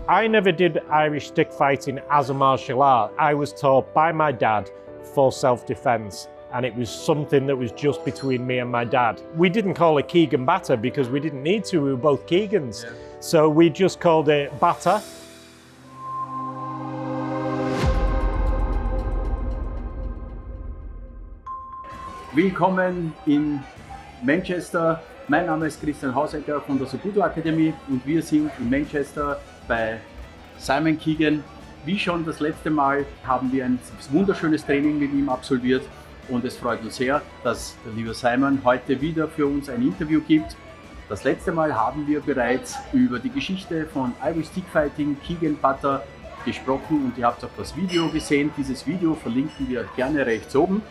I never did Irish stick fighting as a martial art. I was taught by my dad for self-defense, and it was something that was just between me and my dad. We didn't call it Keegan Bata because we didn't need to, we were both Keegans. Yeah. So we just called it Bata. Willkommen in Manchester. Mein Name ist Christian Hausecker von der Sobudo Akademie und wir sind in Manchester bei Simon Keegan. Wie schon das letzte Mal haben wir ein wunderschönes Training mit ihm absolviert und es freut uns sehr, dass der liebe Simon heute wieder für uns ein Interview gibt. Das letzte Mal haben wir bereits über die Geschichte von Irish Stickfighting Keegan Bata gesprochen und ihr habt auch das Video gesehen. Dieses Video verlinken wir euch gerne rechts oben.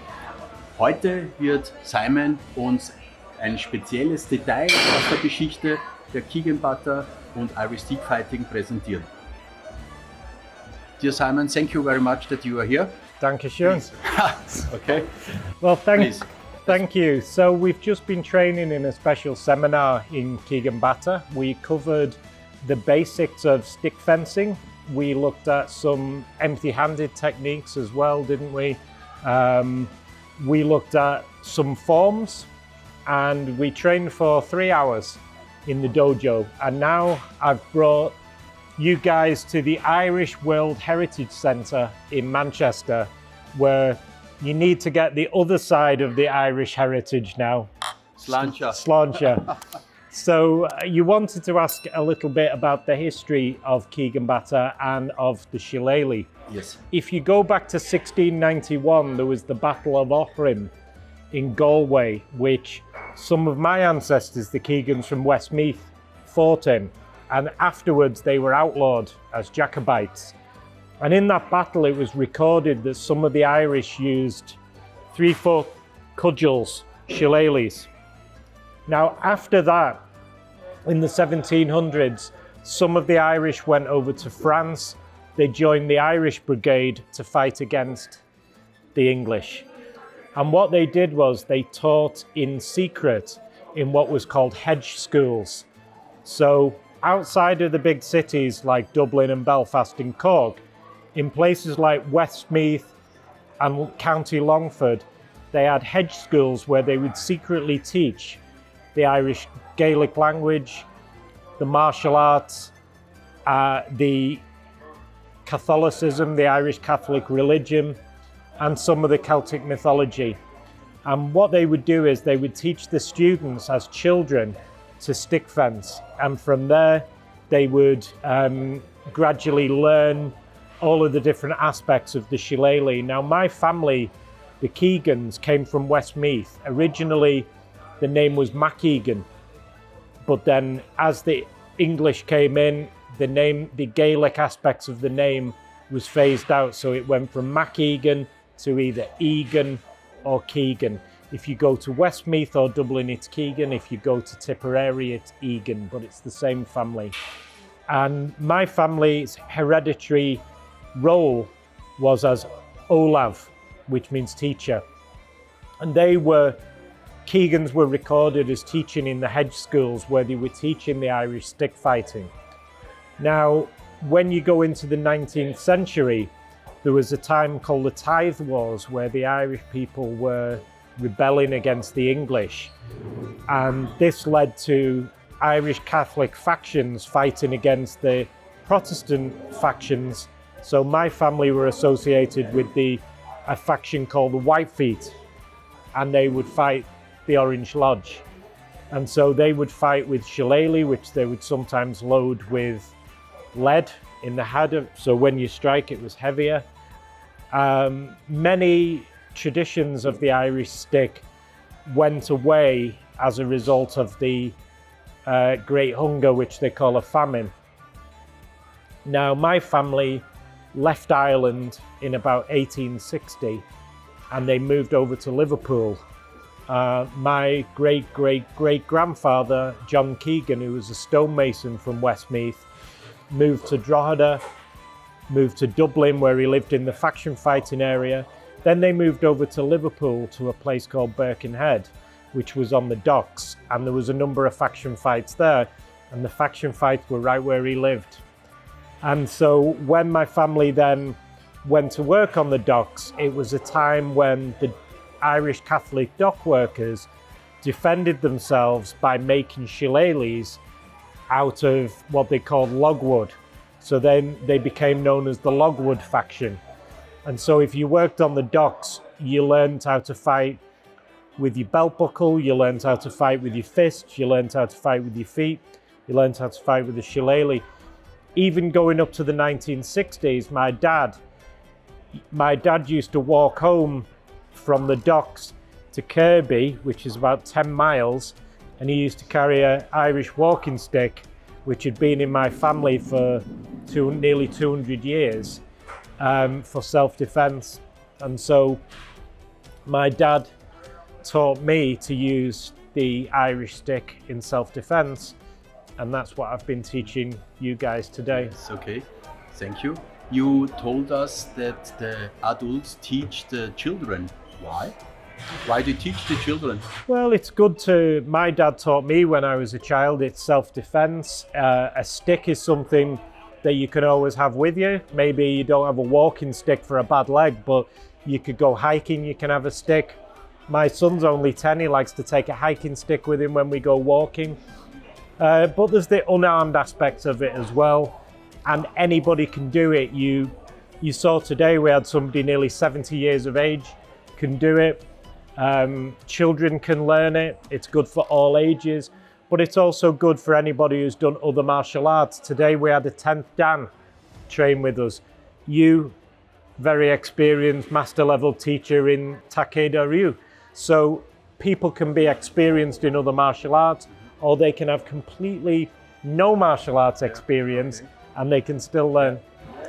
Heute wird Simon uns ein spezielles Detail aus der Geschichte der Keegan Bata und Irish Stickfighting präsentieren. Dear Simon, thank you very much that you are here. Dankeschön. Okay. Well, thank you. So we've just been training in a special seminar in Keegan Bata. We covered the basics of stick fencing. We looked at some empty-handed techniques as well, didn't we? We looked at some forms and we trained for 3 hours in the dojo. And now I've brought you guys to the Irish World Heritage Centre in Manchester, where you need to get the other side of the Irish heritage now. Sláinte. So you wanted to ask a little bit about the history of Keegan Bata and of the Shillelagh. Yes. If you go back to 1691, there was the Battle of Aughrim in Galway, which some of my ancestors, the Keegans from Westmeath, fought in. And afterwards they were outlawed as Jacobites. And in that battle it was recorded that some of the Irish used 3-foot cudgels, shillelaghs. Now after that, in the 1700s, some of the Irish went over to France. They joined the Irish Brigade to fight against the English. And what they did was they taught in secret in what was called hedge schools. So outside of the big cities like Dublin and Belfast and Cork, in places like Westmeath and County Longford, they had hedge schools where they would secretly teach the Irish Gaelic language, the martial arts, the Catholicism, the Irish Catholic religion, and some of the Celtic mythology. And what they would do is they would teach the students as children to stick fence, and from there they would gradually learn all of the different aspects of the shillelagh. Now my family, the Keegans, came from Westmeath. Originally the name was Keegan, but then as the English came in, the Gaelic aspects of the name was phased out, so it went from Keegan to either Egan or Keegan. If you go to Westmeath or Dublin, it's Keegan. If you go to Tipperary, it's Egan, but it's the same family. And my family's hereditary role was as Olav, which means teacher. And Keegans were recorded as teaching in the hedge schools where they were teaching the Irish stick fighting. Now, when you go into the 19th century, there was a time called the Tithe Wars where the Irish people were rebelling against the English. And this led to Irish Catholic factions fighting against the Protestant factions. So my family were associated with a faction called the Whitefeet, and they would fight the Orange Lodge. And so they would fight with shillelagh, which they would sometimes load with lead in the head, so when you strike it was heavier. Many traditions of the Irish stick went away as a result of the Great Hunger, which they call a famine. Now my family left Ireland in about 1860 and they moved over to Liverpool. My great-great-great-grandfather, John Keegan, who was a stonemason from Westmeath, moved to Drogheda, moved to Dublin where he lived in the faction fighting area. Then they moved over to Liverpool to a place called Birkenhead, which was on the docks, and there was a number of faction fights there, and the faction fights were right where he lived. And so when my family then went to work on the docks, it was a time when the Irish Catholic dock workers defended themselves by making shillelaghs out of what they called logwood. So then they became known as the logwood faction. And so if you worked on the docks, you learned how to fight with your belt buckle, you learned how to fight with your fists, you learned how to fight with your feet, you learned how to fight with the shillelagh. Even going up to the 1960s, my dad used to walk home from the docks to Kirby, which is about 10 miles, and he used to carry an Irish walking stick, which had been in my family for nearly 200 years, for self-defense. And so my dad taught me to use the Irish stick in self-defense, and that's what I've been teaching you guys today. Yes, okay, thank you. You told us that the adults teach the children. Why? Why do you teach the children? Well, it's good to, my dad taught me when I was a child, it's self-defense. A stick is something that you can always have with you. Maybe you don't have a walking stick for a bad leg, but you could go hiking, you can have a stick. My son's only 10, he likes to take a hiking stick with him when we go walking. But there's the unarmed aspect of it as well, and anybody can do it. You saw today we had somebody nearly 70 years of age can do it. Children can learn it. It's good for all ages, but it's also good for anybody who's done other martial arts. Today we had a 10th Dan train with us. You, very experienced master level teacher in Takeda Ryu. So people can be experienced in other martial arts, or they can have completely no martial arts experience, and they can still learn.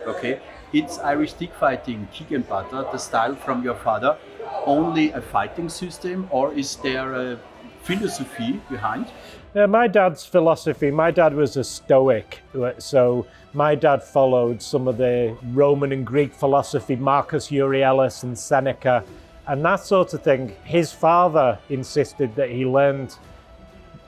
Okay, it's Irish stick fighting, Keegan Bata, the style from your father, only a fighting system, or is there a philosophy behind? Yeah, my dad's philosophy, my dad was a Stoic, so my dad followed some of the Roman and Greek philosophy, Marcus Aurelius and Seneca, and that sort of thing. His father insisted that he learned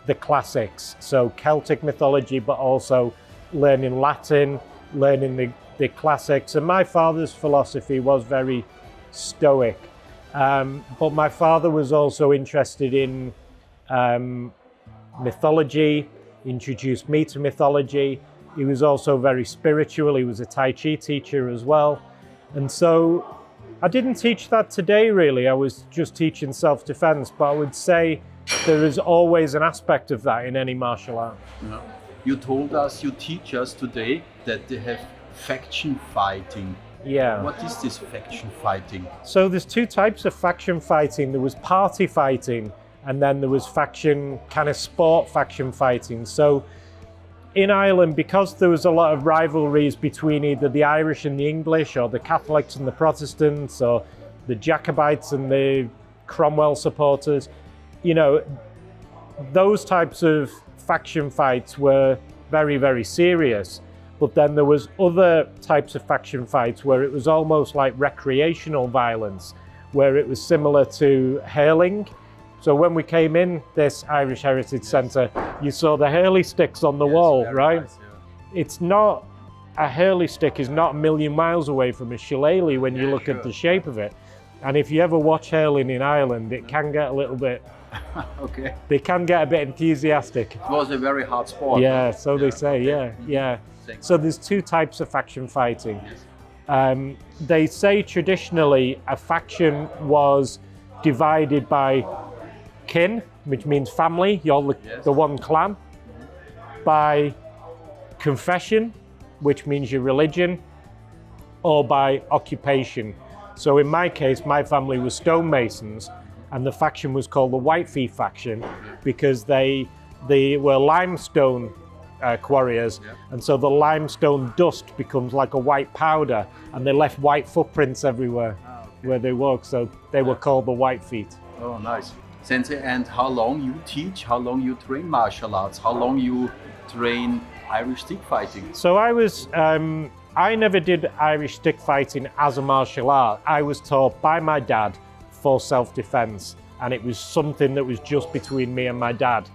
the classics, so Celtic mythology, but also learning Latin, learning the classics. And my father's philosophy was very Stoic, but my father was also interested in mythology, introduced me to mythology. He was also very spiritual. He was a Tai Chi teacher as well. And so I didn't teach that today, really. I was just teaching self-defense, but I would say there is always an aspect of that in any martial art. Yeah. You told us, you teach us today that they have faction fighting. Yeah. What is this faction fighting? So there's two types of faction fighting. There was party fighting, and then there was faction, kind of sport faction fighting. So in Ireland, because there was a lot of rivalries between either the Irish and the English, or the Catholics and the Protestants, or the Jacobites and the Cromwell supporters, you know, those types of faction fights were very, very serious. But then there was other types of faction fights where it was almost like recreational violence, where it was similar to hurling. So when we came in this Irish Heritage Centre, you saw the hurley sticks on the wall, right? Nice, yeah. It's not, a hurley stick is not a million miles away from a shillelagh when you look at the shape of it. And if you ever watch hurling in Ireland, it can get a little bit, Okay. they can get a bit enthusiastic. It was a very hard sport. Yeah, so they say, yeah. So there's two types of faction fighting. Yes. They say traditionally a faction was divided by kin, which means family, you're the one clan, by confession, which means your religion, or by occupation. So in my case, my family was stonemasons, and the faction was called the Whitefield faction because they were limestone quarriers, and so the limestone dust becomes like a white powder, and they left white footprints everywhere where they walked, so they were called the Whitefield. Oh, nice. Sensei, and how long you teach, how long you train martial arts, how long you train Irish stick fighting? So I never did Irish stick fighting as a martial art. I was taught by my dad for self-defense, and it was something that was just between me and my dad.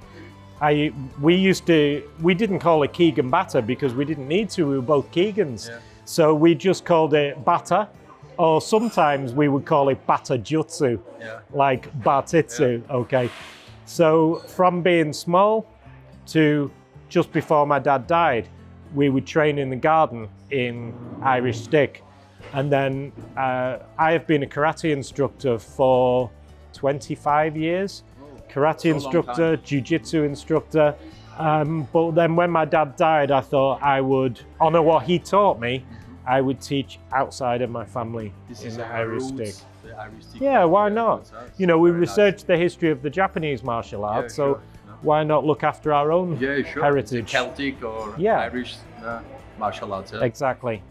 We didn't call it Keegan Bata because we didn't need to, we were both Keegans. Yeah. So we just called it Bata, or sometimes we would call it Bata Jutsu, like Batitsu, okay. So from being small to just before my dad died, we would train in the garden in Irish stick. And then I have been a karate instructor for 25 years. Karate instructor, jiu-jitsu instructor. But then when my dad died, I thought I would honor what he taught me. I would teach outside of my family in the Irish stick. Yeah, why not? You know, we researched the history of the Japanese martial arts, so why not look after our own heritage? The Celtic or Irish martial arts. Yeah? Exactly.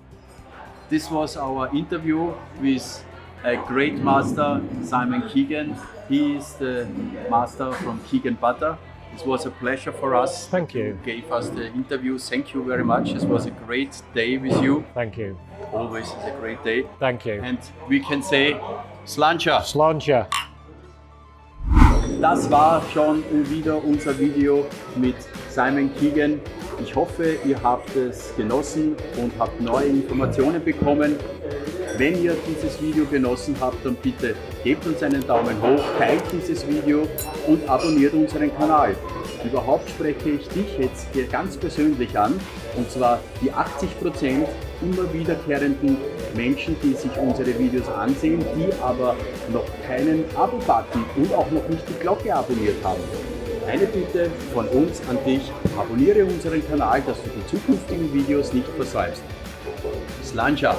This was our interview with a great master, Simon Keegan. He is the master from Keegan Bata. It was a pleasure for us. Thank you. You gave us the interview. Thank you very much. It was a great day with you. Thank you. Always is a great day. Thank you. And we can say Slancha. Slancha. Das war schon wieder unser Video mit Simon Keegan. Ich hoffe, ihr habt es genossen und habt neue Informationen bekommen. Wenn ihr dieses Video genossen habt, dann bitte gebt uns einen Daumen hoch, teilt dieses Video und abonniert unseren Kanal. Überhaupt spreche ich dich jetzt hier ganz persönlich an, und zwar die 80% immer wiederkehrenden Menschen, die sich unsere Videos ansehen, die aber noch keinen Abo-Button und auch noch nicht die Glocke abonniert haben. Eine Bitte von uns an dich, abonniere unseren Kanal, dass du die zukünftigen Videos nicht versäumst. Slancha!